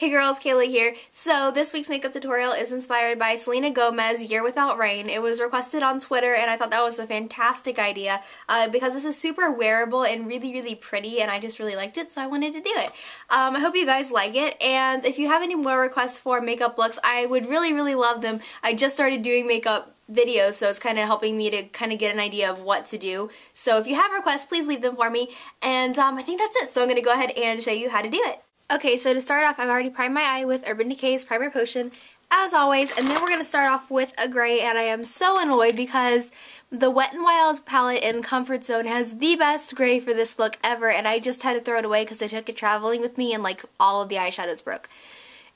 Hey girls, Kayla here. So this week's makeup tutorial is inspired by Selena Gomez, Year Without Rain. It was requested on Twitter and I thought that was a fantastic idea because this is super wearable and really pretty and I just really liked it, so I wanted to do it. I hope you guys like it, and if you have any more requests for makeup looks, I would really love them. I just started doing makeup videos, so it's kind of helping me to kind of get an idea of what to do. So if you have requests, please leave them for me, and I think that's it. So I'm going to go ahead and show you how to do it. Okay, so to start off, I've already primed my eye with Urban Decay's Primer Potion, as always, and then we're going to start off with a gray, and I am so annoyed because the Wet n Wild palette in Comfort Zone has the best gray for this look ever, and I just had to throw it away because I took it traveling with me and like all of the eyeshadows broke.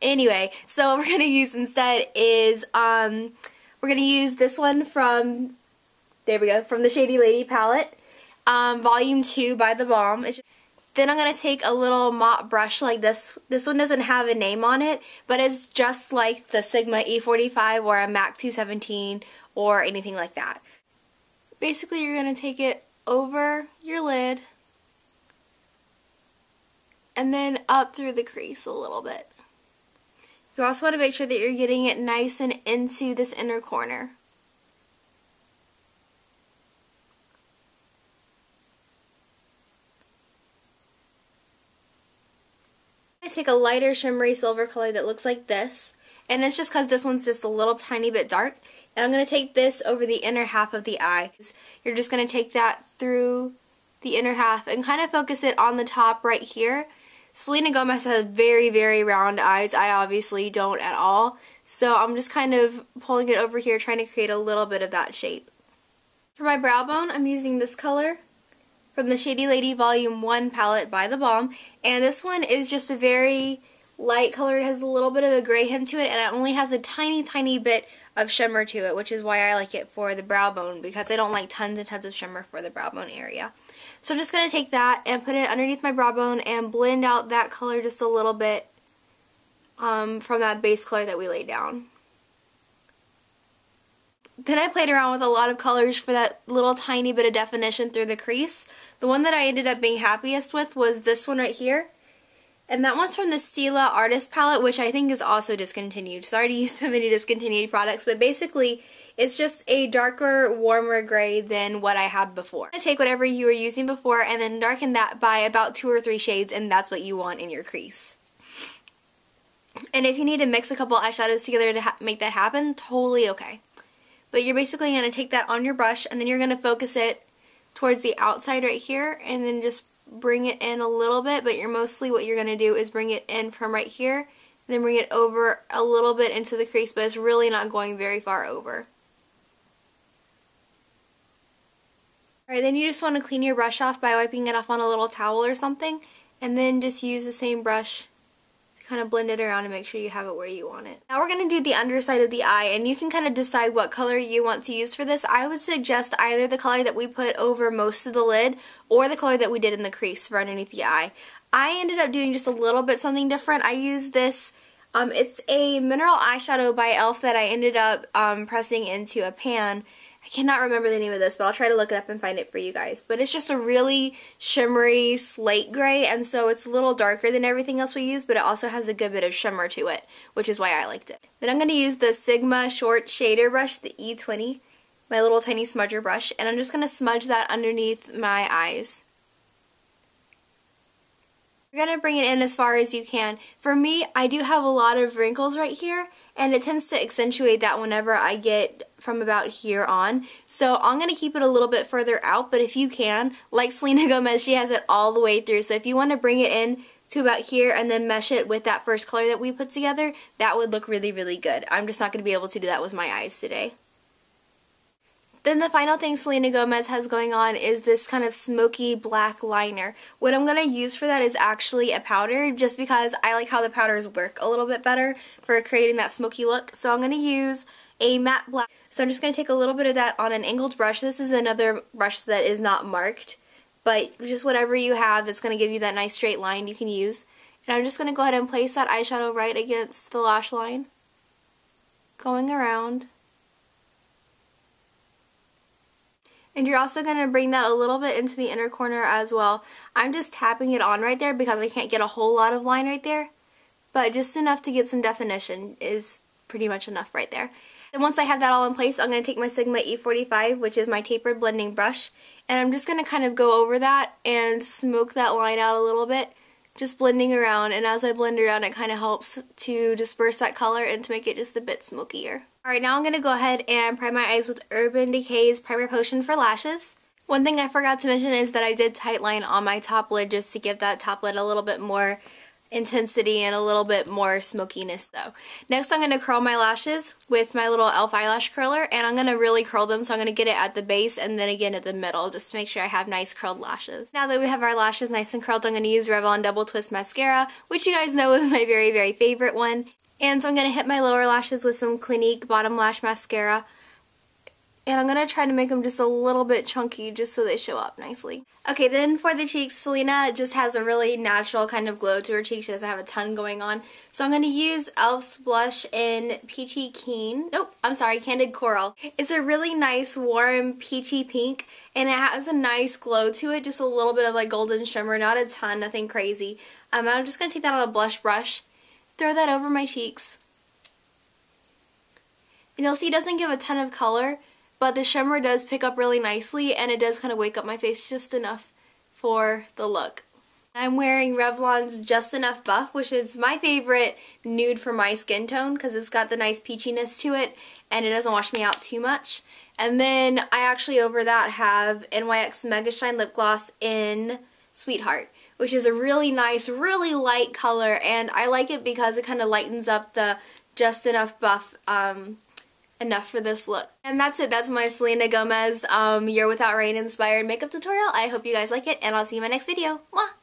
Anyway, so what we're going to use instead is, we're going to use this one from, there we go, from the Shady Lady palette, Volume 2 by the Balm. Then I'm going to take a little mop brush like this. This one doesn't have a name on it, but it's just like the Sigma E45 or a MAC 217 or anything like that. Basically, you're going to take it over your lid and then up through the crease a little bit. You also want to make sure that you're getting it nice and into this inner corner. I take a lighter shimmery silver color that looks like this, and it's just because this one's just a little tiny bit dark, and I'm going to take this over the inner half of the eye. You're just going to take that through the inner half and kind of focus it on the top right here. Selena Gomez has very round eyes. I obviously don't at all, so I'm just kind of pulling it over here, trying to create a little bit of that shape. For my brow bone, I'm using this color from the Shady Lady Volume 1 palette by the Balm, and this one is just a very light color. It has a little bit of a gray hint to it, and it only has a tiny bit of shimmer to it, which is why I like it for the brow bone, because I don't like tons and tons of shimmer for the brow bone area. So I'm just going to take that and put it underneath my brow bone and blend out that color just a little bit from that base color that we laid down. Then I played around with a lot of colors for that little tiny bit of definition through the crease. The one that I ended up being happiest with was this one right here. And that one's from the Stila Artist Palette, which I think is also discontinued. Sorry to use so many discontinued products, but basically it's just a darker, warmer gray than what I had before. I'm going to take whatever you were using before and then darken that by about 2 or 3 shades, and that's what you want in your crease. And if you need to mix a couple eyeshadows together to make that happen, totally okay. But you're basically going to take that on your brush, and then you're going to focus it towards the outside right here, and then just bring it in a little bit, but what you're going to do is bring it in from right here, and then bring it over a little bit into the crease, but it's really not going very far over. Alright, then you just want to clean your brush off by wiping it off on a little towel or something, and then just use the same brush kind of blend it around and make sure you have it where you want it. Now we're going to do the underside of the eye, and you can kind of decide what color you want to use for this. I would suggest either the color that we put over most of the lid or the color that we did in the crease for underneath the eye. I ended up doing just a little bit something different. I used this, it's a mineral eyeshadow by e.l.f. that I ended up pressing into a pan. I cannot remember the name of this, but I'll try to look it up and find it for you guys. But it's just a really shimmery slate gray, and so it's a little darker than everything else we use, but it also has a good bit of shimmer to it, which is why I liked it. Then I'm going to use the Sigma Short Shader Brush, the E20, my little tiny smudger brush, and I'm just going to smudge that underneath my eyes. You're going to bring it in as far as you can. For me, I do have a lot of wrinkles right here, and it tends to accentuate that whenever I get from about here on. So I'm going to keep it a little bit further out, but if you can, like Selena Gomez, she has it all the way through. So if you want to bring it in to about here and then mesh it with that first color that we put together, that would look really good. I'm just not going to be able to do that with my eyes today. Then the final thing Selena Gomez has going on is this kind of smoky black liner. What I'm going to use for that is actually a powder, just because I like how the powders work a little bit better for creating that smoky look. So I'm going to use a matte black. So I'm just going to take a little bit of that on an angled brush. This is another brush that is not marked, but just whatever you have that's going to give you that nice straight line you can use. And I'm just going to go ahead and place that eyeshadow right against the lash line, going around. And you're also going to bring that a little bit into the inner corner as well. I'm just tapping it on right there because I can't get a whole lot of line right there. but just enough to get some definition is pretty much enough right there. And once I have that all in place, I'm going to take my Sigma E45, which is my tapered blending brush, and I'm just going to kind of go over that and smoke that line out a little bit, just blending around, and as I blend around it kind of helps to disperse that color and to make it just a bit smokier. Alright, now I'm going to go ahead and prime my eyes with Urban Decay's Primer Potion for lashes. One thing I forgot to mention is that I did tightline on my top lid just to give that top lid a little bit more intensity and a little bit more smokiness though. Next I'm going to curl my lashes with my little e.l.f. eyelash curler, and I'm going to really curl them, so I'm going to get it at the base and then again at the middle just to make sure I have nice curled lashes. Now that we have our lashes nice and curled, I'm going to use Revlon Double Twist Mascara, which you guys know is my very, very favorite one. And so I'm going to hit my lower lashes with some Clinique Bottom Lash Mascara. And I'm going to try to make them just a little bit chunky just so they show up nicely. Okay, then for the cheeks, Selena just has a really natural kind of glow to her cheeks. She doesn't have a ton going on. So I'm going to use e.l.f.'s blush in Peachy Keen. Nope, I'm sorry, Candid Coral. It's a really nice, warm, peachy pink. And it has a nice glow to it, just a little bit of like golden shimmer, not a ton, nothing crazy. I'm just going to take that on a blush brush, throw that over my cheeks. And you'll see it doesn't give a ton of color, but the shimmer does pick up really nicely, and it does kind of wake up my face just enough for the look. I'm wearing Revlon's Just Enough Buff, which is my favorite nude for my skin tone because it's got the nice peachiness to it and it doesn't wash me out too much. And then I actually over that have NYX Megashine Lip Gloss in Sweetheart, which is a really nice, really light color, and I like it because it kind of lightens up the Just Enough Buff enough for this look. And that's it. That's my Selena Gomez Year Without Rain inspired makeup tutorial. I hope you guys like it, and I'll see you in my next video. Mwah!